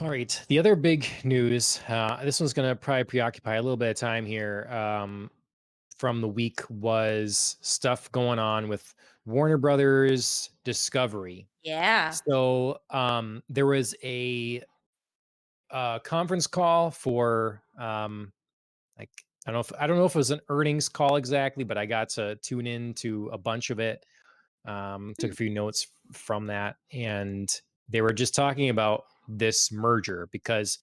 All right. The other big news, this one's going to probably preoccupy a little bit of time here from the week was stuff going on with Warner Brothers Discovery. Yeah. So there was a conference call for like I don't know if it was an earnings call exactly, but I got to tune in to a bunch of it. Took Mm. a few notes from that, and they were just talking about this merger because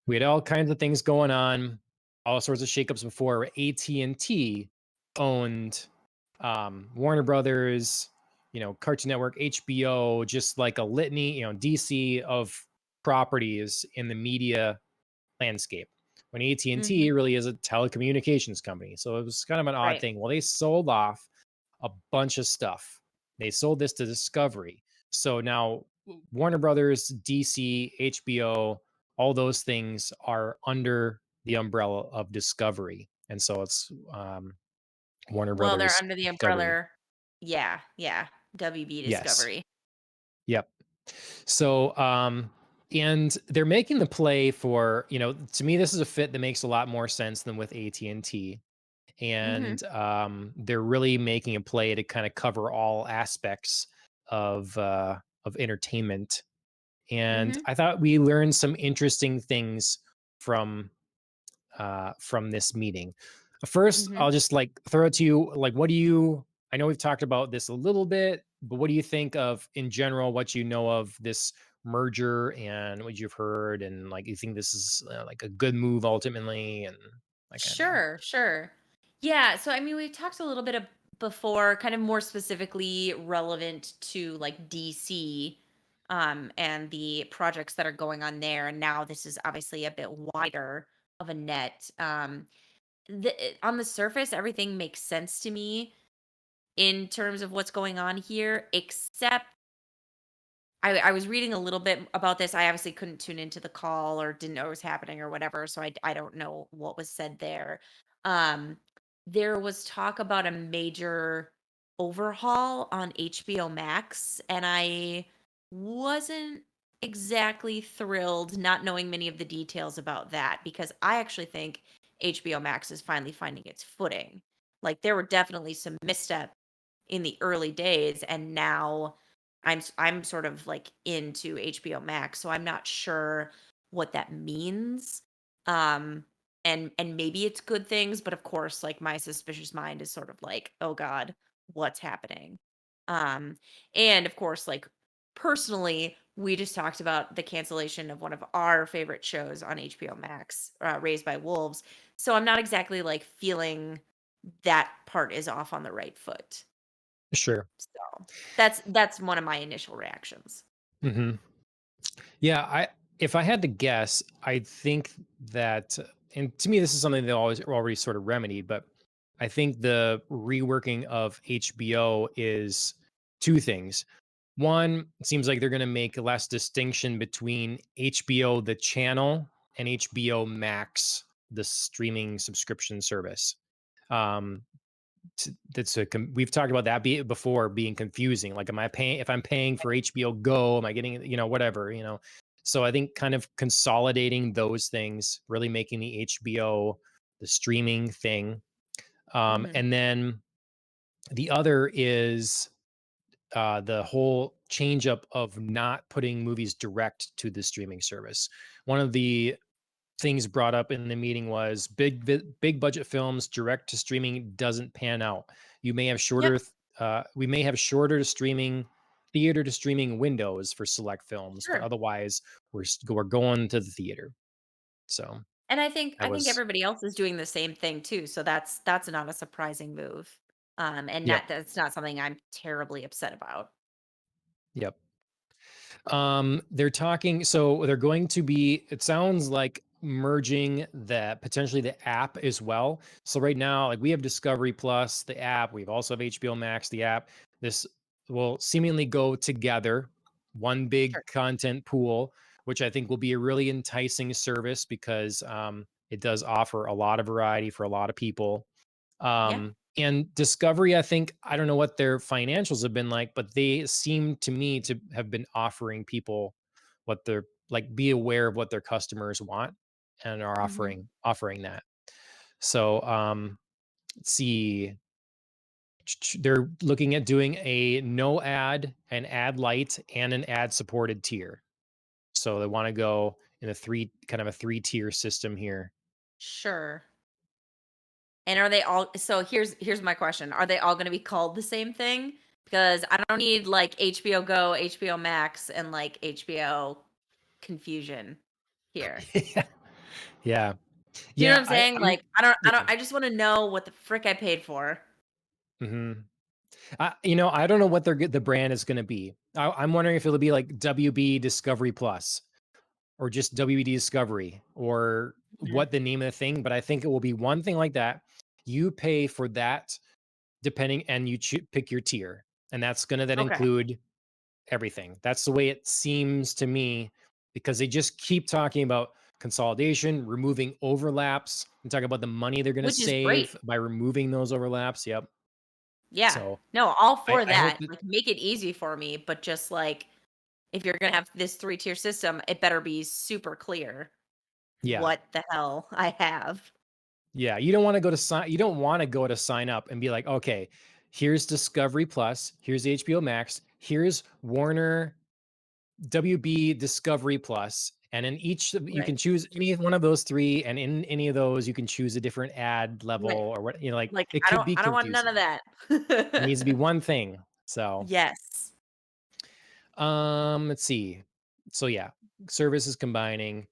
we had all kinds of things going on, all sorts of shakeups before. AT&T owned Warner Brothers, Cartoon Network, HBO, just like a litany, DC of properties in the media landscape. When AT&T Mhm. really is a telecommunications company, so it was kind of an odd Right. thing. Well, they sold off a bunch of stuff. They sold this to Discovery. So now Warner Brothers, DC, HBO, all those things are under the umbrella of Discovery. And so it's Warner Well, they're Brothers under the Discovery. umbrella. Yeah, yeah. WB Yes. Discovery. Yep. So and they're making the play for, to me this is a fit that makes a lot more sense than with AT&T. Mhm. And they're really making a play to kind of cover all aspects of entertainment. And Mhm. I thought we learned some interesting things from from this meeting. First, Mhm. I'll just like throw it to you. Like, what do you? I know we've talked about this a little bit, but what do you think of in general? What you know of this merger and what you've heard, and like you think this is like a good move ultimately, and that kind of thing. Sure, sure. Yeah, so I mean, we talked a little bit before, kind of more specifically relevant to like DC and the projects that are going on there. And now this is obviously a bit wider of a net. On the surface, everything makes sense to me in terms of what's going on here, except I was reading a little bit about this. I obviously couldn't tune into the call or didn't know it was happening or whatever, so I don't know what was said there. Um, there was talk about a major overhaul on HBO Max, and I wasn't exactly thrilled not knowing many of the details about that because I actually think HBO Max is finally finding its footing. Like there were definitely some missteps in the early days, and now I'm sort of like into HBO Max, so I'm not sure what that means. Um and maybe it's good things, but of course like my suspicious mind is sort of like, "Oh god, what's happening?" Um and of course like personally, we just talked about the cancellation of one of our favorite shows on HBO Max, Raised by Wolves. So I'm not exactly like feeling that part is off on the right foot. Sure. So, that's one of my initial reactions. Hmm. Yeah, I if I had to guess, I think that, and to me, this is something they always already sort of remedied, but I think the reworking of HBO is two things. One, it seems like they're going to make less distinction between HBO, the channel, and HBO Max, the streaming subscription service. Um, we've talked about that before being confusing. Like, am I paying if I'm paying for HBO Go? Am I getting whatever? So I think kind of consolidating those things, really making the HBO the streaming thing, Mhm. and then the other is the whole change up of not putting movies direct to the streaming service. One of the things brought up in the meeting was big budget films direct to streaming doesn't pan out. You may have Yep, we may have shorter streaming theater to streaming windows for select films, but sure. otherwise we're going to the theater. So And I that think was everybody else is doing the same thing too, so that's not a surprising move. And yep, that's not something I'm terribly upset about. yep. They're talking, so they're going to be, it sounds like merging that potentially the app as well. So right now, like we have Discovery Plus, the app, we've also have HBO Max, the app. This will seemingly go together, one big Sure. content pool, which I think will be a really enticing service because it does offer a lot of variety for a lot of people. Yeah. And Discovery, I think, I don't know what their financials have been like, but they seem to me to have been offering people what they're like be aware of what their customers want and are Mhm. offering that. So let's see. They're looking at doing a no ad, an ad light, and an ad supported tier. So they want to go in a three-tier system here. Sure. And are they all so here's my question. Are they all gonna be called the same thing? Because I don't need like HBO Go, HBO Max, and like HBO confusion here. Yeah. Yeah. Do you know what Yeah. I'm saying? I'm Like, I don't yeah. I just wanna know what the frick I paid for. Mhm. I don't know what the brand is going to be. I'm wondering if it'll be like WB Discovery Plus or just WB Discovery or Mhm. what the name of the thing. But I think it will be one thing like that. You pay for that depending, and you pick your tier, and that's going to then Okay. include everything. That's the way it seems to me because they just keep talking about consolidation, removing overlaps, and talking about the money they're going to Which is great. save by removing those overlaps. Yep. Yeah. So No, all I, for I hope that. that Like, make it easy for me, but just like if you're gonna have this three-tier system, it better be super clear yeah. what the hell I have. Yeah, you don't wanna go to sign up and be like, "Okay, here's Discovery Plus, here's HBO Max, here's Warner WB Discovery Plus," and in each of you Right. can choose any one of those 3, and in any of those, you can choose a different ad level Right. or what like, Like, it I could don't be I don't want none of confusing. It that. needs to be one thing. So, Yes. let's see. So, yeah, services combining.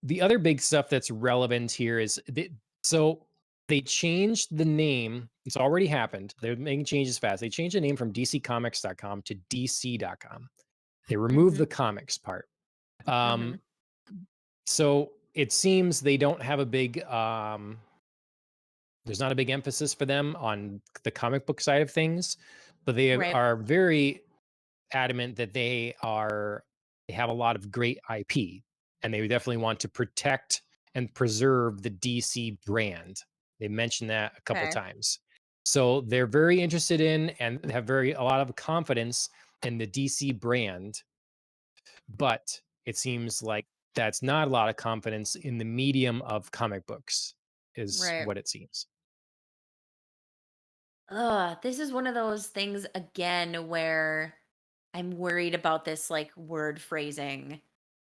The other big stuff that's relevant here is so they changed the name. It's already happened. They're making changes fast. They changed the name from DCcomics.com to DC.com. They removed Mhm. the comics part. Mhm. Um, so it seems they don't have there's not a big emphasis for them on the comic book side of things, but they Right. are very adamant that they have a lot of great IP, and they definitely want to protect and preserve the DC brand. They mentioned that a couple Okay. times. So they're very interested in and have very a lot of confidence in the DC brand, but it seems like that's not a lot of confidence in the medium of comic books is Right. what it seems. Ugh, this is one of those things again where I'm worried about this like word phrasing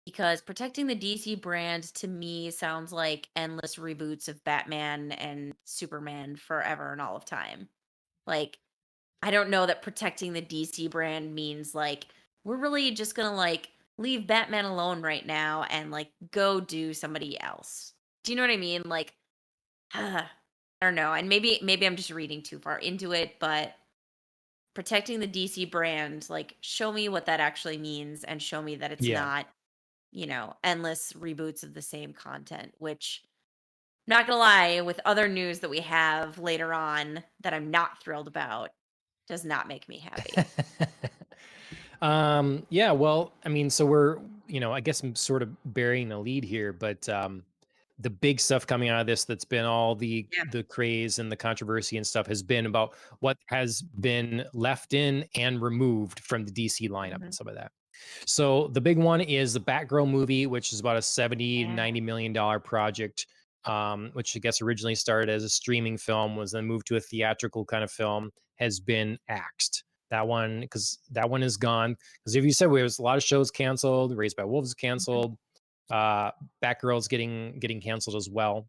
because protecting the DC brand to me sounds like endless reboots of Batman and Superman forever and all of time. Like, I don't know that protecting the DC brand means like we're really just gonna like leave Batman alone right now and like go do somebody else. Do you know what I mean? Like, I don't know. And maybe I'm just reading too far into it, but protecting the DC brand, like show me what that actually means and show me that it's Yeah. not, endless reboots of the same content, which not gonna lie, with other news that we have later on that I'm not thrilled about, does not make me happy. Yeah, well, I mean, so I guess I'm sort of burying the lead here, but the big stuff coming out of this that's been all Yeah. the craze and the controversy and stuff has been about what has been left in and removed from the DC lineup and Mhm. some of that. So the big one is the Batgirl movie, which is about a 70, Yeah. $90 million project, which I guess originally started as a streaming film, was then moved to a theatrical kind of film, has been axed. That one is gone. Because if you said there was a lot of shows canceled, Raised by Wolves Mhm. canceled, Batgirl's getting canceled as well.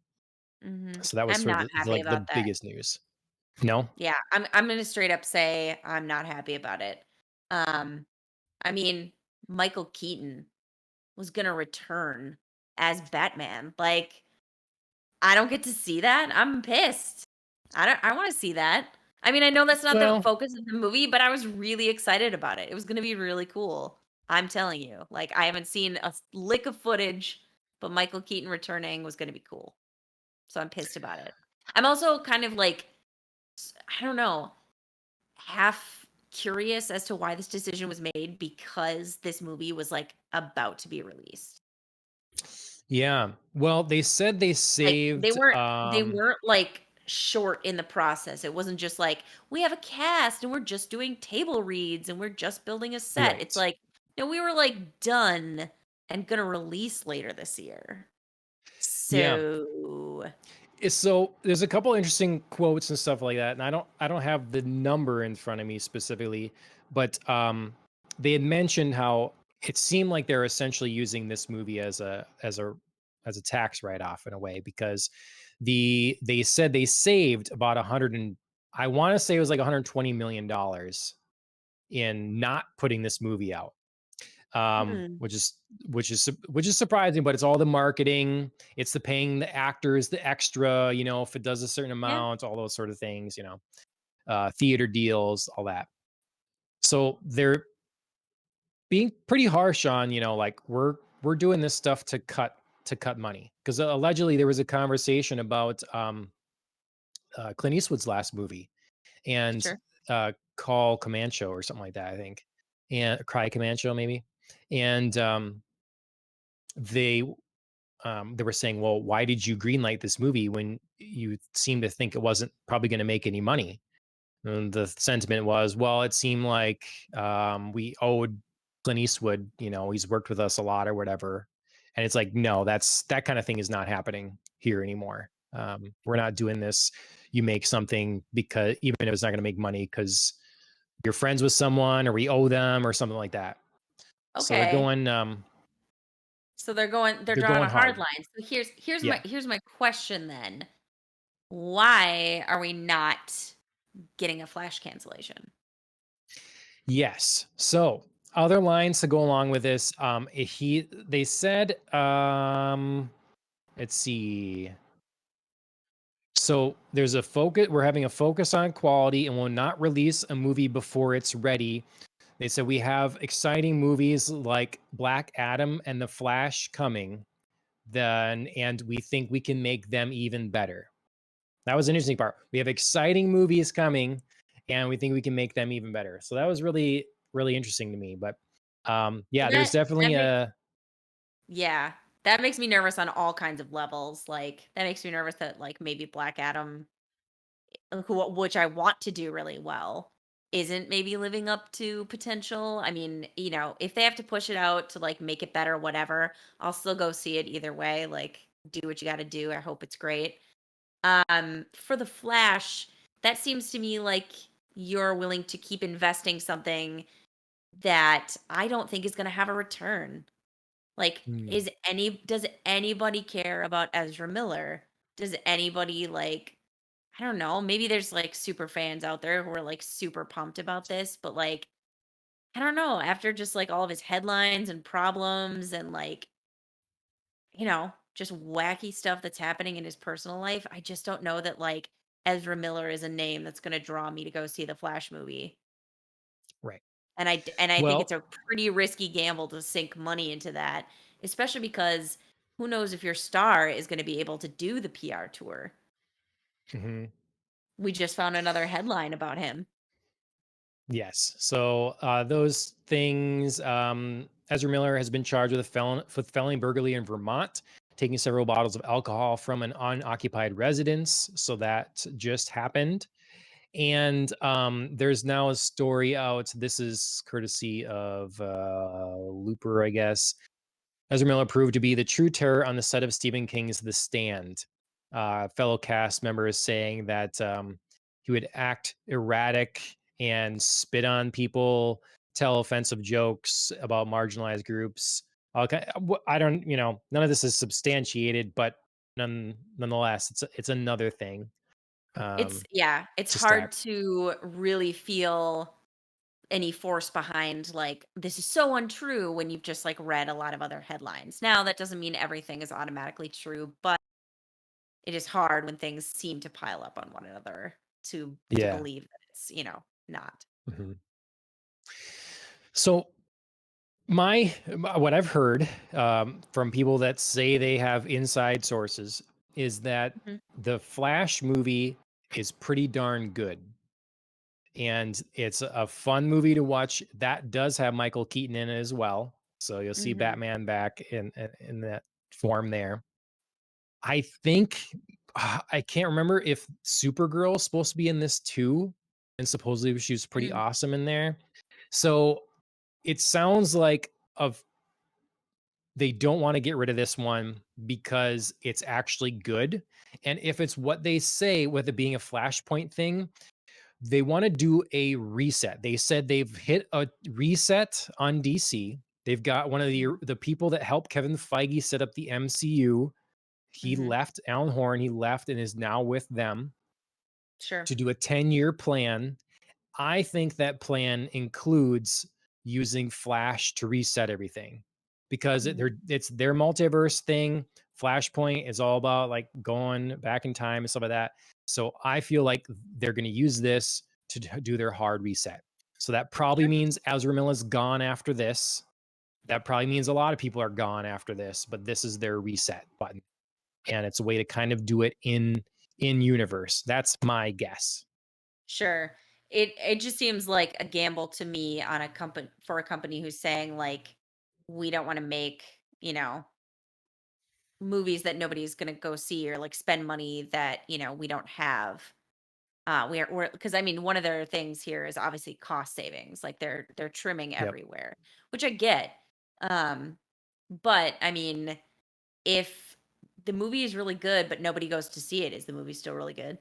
Mhm. So that was I'm sort not of happy like the about that. biggest news. No? Yeah, I'm gonna straight up say I'm not happy about it. Um, I mean, Michael Keaton was gonna return as Batman. Like, I don't get to see that. I'm pissed. I want to see that. I mean, I know that's not the Well, focus of the movie, but I was really excited about it. It was gonna be really cool. I'm telling you. Like, I haven't seen a lick of footage, but Michael Keaton returning was gonna be cool. So I'm pissed about it. I'm also kind of like I don't know, half curious as to why this decision was made because this movie was like about to be released. yeah. Well, they said they Like saved they weren't like short in the process. It wasn't just like we have a cast and we're just doing table reads and we're just building a set. It's right. like no, we were like done. and gonna release later this year. Yeah. So So there's a couple interesting quotes and stuff like that, and I don't have the number in front of me specifically, but they had mentioned how it seemed like they're essentially using this movie as a tax write off in a way, because they said they saved about 100 and I want to say it was like 120 million dollars in not putting this movie out, hmm, which is surprising, but it's all the marketing, it's the paying the actors the extra, if it does a certain yeah, amount, all those sort of things, theater deals, all that. So they're being pretty harsh on, like we're doing this stuff to cut money, because allegedly there was a conversation about Clint Eastwood's last movie, and sure. Call Comancho or something like that, I think, and Cry Comancho maybe, and they they were saying, well, why did you greenlight this movie when you seem to think it wasn't probably going to make any money? And the sentiment was, well, it seemed like we owed Clint Eastwood, he's worked with us a lot or whatever. And it's like, no, that kind of thing is not happening here anymore. We're not doing this. You make something because even if it's not going to make money because you're friends with someone or we owe them or something like that. So Okay. So they're they're drawing going a hard hard. line. So Yeah. here's my question then. Why are we not getting a Flash cancellation? Yes. So other lines to go along with this. They said, let's see. So there's a focus. We're having a focus on quality and will not release a movie before it's ready. They said we have exciting movies like Black Adam and The Flash coming. And we think we can make them even better. That was an interesting part. We have exciting movies coming, and we think we can make them even better. So that was really, really interesting to me. But yeah, there's That definitely makes a yeah, that makes me nervous on all kinds of levels. Like that makes me nervous that like maybe Black Adam, which I want to do really well, isn't maybe living up to potential. I mean, if they have to push it out to like make it better, whatever, I'll still go see it either way. Like, do what you got to do. I hope it's great. For the Flash, that seems to me like you're willing to keep investing something that I don't think is going to have a return. Like, hmm, does anybody care about Ezra Miller? Does anybody like I don't know, maybe there's like super fans out there who are like super pumped about this, but like I don't know, after just like all of his headlines and problems and like, just wacky stuff that's happening in his personal life, I just don't know that like Ezra Miller is a name that's going to draw me to go see the Flash movie. right. And I think it's Well, a pretty risky gamble to sink money into that, especially because who knows if your star is going to be able to do the PR tour. mhm. We just found another headline about him. Yes. So those things. Ezra Miller has been charged with felony burglary in Vermont, taking several bottles of alcohol from an unoccupied residence. So that just happened. And there's now a story out. This is courtesy of Looper, I guess. Ezra Miller proved to be the true terror on the set of Stephen King's The Stand. Fellow cast members saying that he would act erratic and spit on people, tell offensive jokes about marginalized groups. I don't, none of this is substantiated, but nonetheless, it's another thing It's to hard stack. to really feel any force behind like this is so untrue when you've just like read a lot of other headlines. Now that doesn't mean everything is automatically true, but it is hard when things seem to pile up on one another to Yeah. believe that it's, not. Mhm. So what I've heard from people that say they have inside sources is that Mhm. the Flash movie is pretty darn good, and it's a fun movie to watch. That does have Michael Keaton in it as well, so you'll see Mhm. Batman back in that form there. I think I can't remember if Supergirl is supposed to be in this too, and supposedly she was pretty Mm. awesome in there. So it sounds like of they don't want to get rid of this one because it's actually good. And if it's what they say, with it being a Flashpoint thing, they want to do a reset. They said they've hit a reset on DC. They've got one of Mhm. the people that helped Kevin Feige set up the MCU. He Mhm. left, Alan Horn. He left and is now with them Sure. to do a 10-year plan. I think that plan includes using Flash to reset everything because Mhm. it's their multiverse thing. Flashpoint is all about like going back in time and stuff like that. So I feel like they're going to use this to do their hard reset. So that probably Sure. means Ezra Miller's gone after this. That probably means a lot of people are gone after this, but this is their reset button, and it's a way to kind of do it in universe. That's my guess. Sure. It just seems like a gamble to me on a company for a company who's saying like we don't want to make, movies that nobody's going to go see or like spend money that, we don't have. We're because I mean one of their things here is obviously cost savings. Like they're trimming Yep. everywhere, which I get. Um but I mean if the movie is really good but nobody goes to see it, is the movie still really good?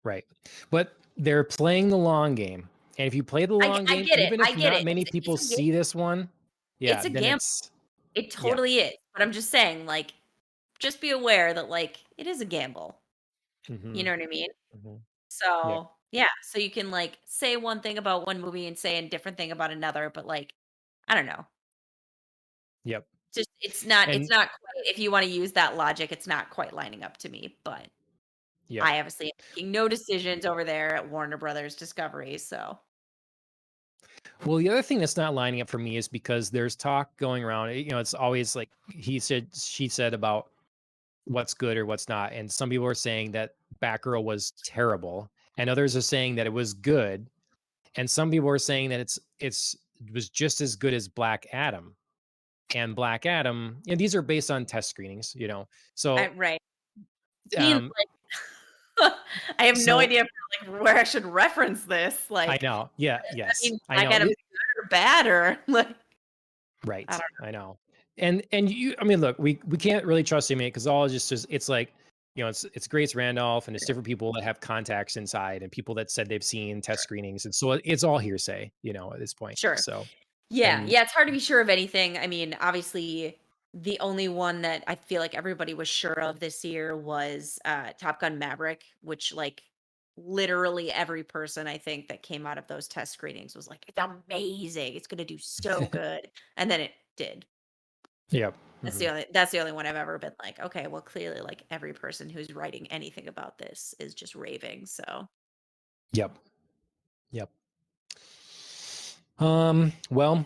Right. But they're playing the long game. And if you play the long I game, get it. even I if get not it. many people It's a see this one, It's yeah, a then gamble. it's It yeah. totally is. But I'm just saying, like, just be aware that, like, it is a gamble. You Mhm. know what I mean? Mhm. Yep. So, yeah. So you can, like, say one thing about one movie and say a different thing about another, but, like, I don't know. Yep. Just it's And not quite if you wanna use that logic, it's not quite lining up to me, but yep. I obviously am making no decisions over there at Warner Brothers Discovery, so Well, the other thing that's not lining up for me is because there's talk going around, it's always like he said, she said about what's good or what's not. And some people are saying that Batgirl was terrible, and others are saying that it was good. And some people are saying that it was just as good as Black Adam. And Black Adam, and these are based on test screenings, So right. Means, um like I have no so idea like, where I should reference this, I like, know. Yeah, does that yes. mean I Black know. Adam's good or bad or, like, I Right. don't I know. And I mean, look, we can't really trust him because all just it's like, it's Grace Randolph and it's different people that have contacts inside and people that said they've seen test screenings. And so it's all hearsay, at this point. sure. So Yeah, and yeah, it's hard to be sure of anything. I mean, obviously, the only one that I feel like everybody was sure of this year was Top Gun Maverick, which like literally every person I think that came out of those test screenings was like, it's amazing. It's gonna do so good. And then it did. yeah. That's Hmm. the only one I've ever been like, okay, well clearly like every person who's writing anything about this is just raving. So Yep. Yep. Well,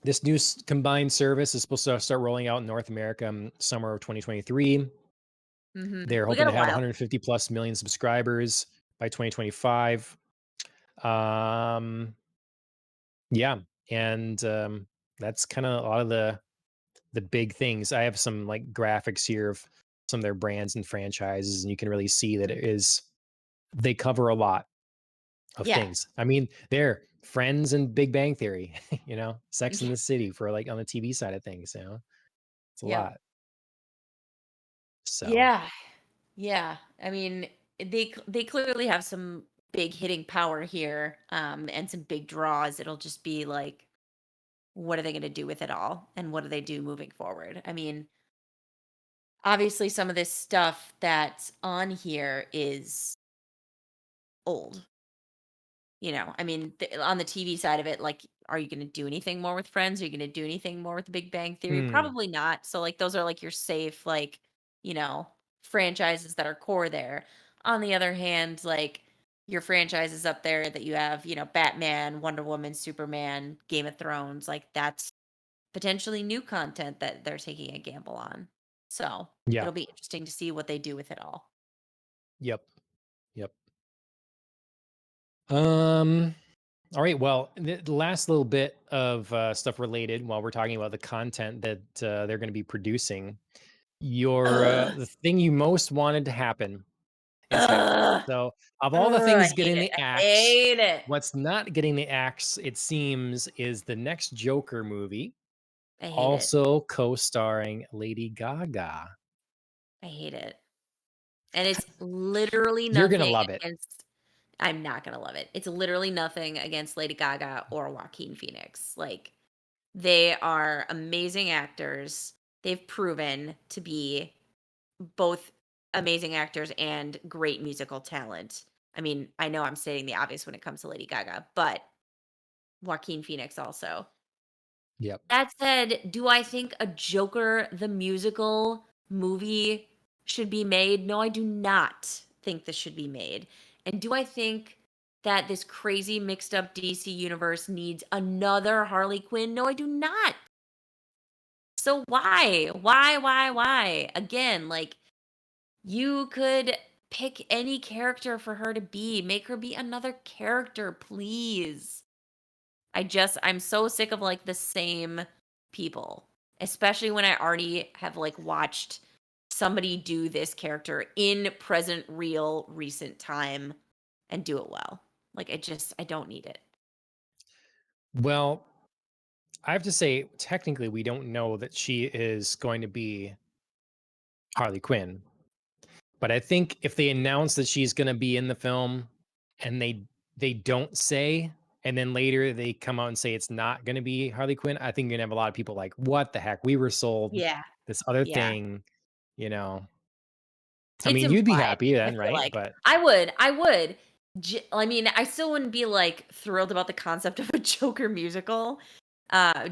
this new combined service is supposed to start rolling out in North America summer of 2023. They're we hoping got a to have while. 150 plus million subscribers by 2025. Um, yeah, and that's kind of a lot of the big things. I have some like graphics here of some of their brands and franchises, and you can really see that they cover a lot of Yeah. things. I mean, they're Friends and Big Bang Theory, Sex in the City for like on the TV side of things. It's a Yep. lot. So Yeah. Yeah, I mean, they clearly have some big hitting power here, and some big draws. It'll just be like, what are they going to do with it all, and what do they do moving forward? I mean, obviously, some of this stuff that's on here is old. I mean, on the TV side of it, like, are you going to do anything more with Friends? Are you going to do anything more with The Big Bang Theory? mm, Probably not. So, like, those are like your safe, like, you know, franchises that are core there. On the other hand, like, your franchises up there that you have, Batman, Wonder Woman, Superman, Game of Thrones, like, that's potentially new content that they're taking a gamble on. So, yeah, it'll be interesting to see what they do with it all. yep, yep. Um, all right. Well, the last little bit of stuff related while we're talking about the content that they're going to be producing. Ugh, The thing you most wanted to happen is happening. ugh, So, of all the ugh, I things hate getting it. the I axe, hate it. what's not getting the axe, it seems, is the next Joker movie. I hate it. also co-starring Lady Gaga. I hate it. And it's literally You're gonna nothing love it. against I'm not gonna love it. It's literally nothing against Lady Gaga or Joaquin Phoenix. Like, they are amazing actors. They've proven to be both amazing actors and great musical talent. I mean, I know I'm stating the obvious when it comes to Lady Gaga, but Joaquin Phoenix also. Yep. That said, do I think a Joker the musical movie should be made? No, I do not think this should be made. And do I think that this crazy mixed up DC universe needs another Harley Quinn? No, I do not. So why? Why? Again, like, you could pick any character for her to be. Make her be another character, please. I'm so sick of like the same people, especially when I already have like watched somebody do this character in present, real, recent time and do it well. Like, I don't need it. Well, I have to say, technically, we don't know that she is going to be Harley Quinn. But I think if they announce that she's gonna be in the film and they don't say, and then later they come out and say it's not gonna be Harley Quinn, I think you're gonna have a lot of people like, "What the heck? We were sold Yeah. this other Yeah. thing," you know? I It's mean, you'd be implied, happy I then, feel right? like. But I would. I mean, I still wouldn't be, like, thrilled about the concept of a Joker musical,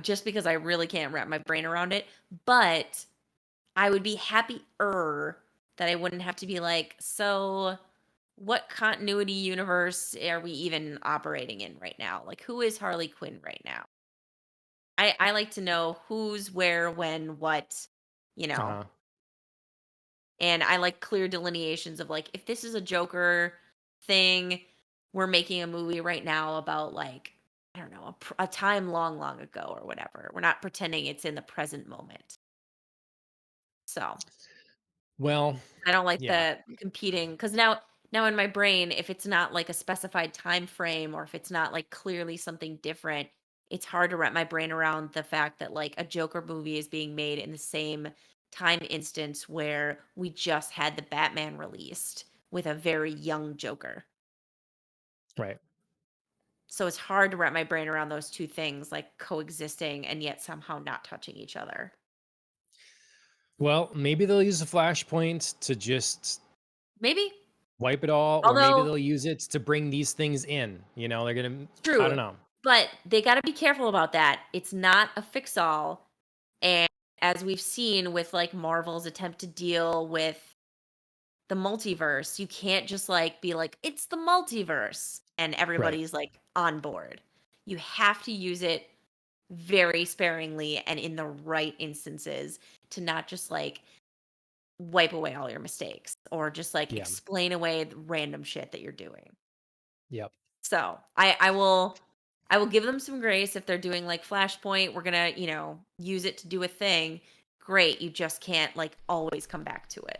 just because I really can't wrap my brain around it, but I would be happier that I wouldn't have to be like, "So, what continuity universe are we even operating in right now? Like, who is Harley Quinn right now?" I like to know who's where, when, what, you know? uh-huh. And I like clear delineations of like, if this is a Joker thing, we're making a movie right now about like, I don't know, a time long, long ago or whatever. We're not pretending it's in the present moment. So Well, I don't like yeah, the competing because now in my brain, if it's not like a specified time frame or if it's not like clearly something different, it's hard to wrap my brain around the fact that like a Joker movie is being made in the same time instance where we just had the Batman released with a very young Joker. right. So it's hard to wrap my brain around those two things like coexisting and yet somehow not touching each other. Well, maybe they'll use a flashpoint to just Maybe. wipe it all, or maybe Although they'll use it to bring these things in, they're gonna I don't true, know. but they gotta be careful about that. It's not a fix-all, and as we've seen with, like, Marvel's attempt to deal with the multiverse, you can't just, like, be like, "It's the multiverse," and Right. everybody's, like, on board. You have to use it very sparingly and in the right instances to not just, like, wipe away all your mistakes or just, like, Yeah. explain away the random shit that you're doing. Yep. So, I will give them some grace if they're doing like Flashpoint, we're gonna, use it to do a thing. Great, you just can't like always come back to it.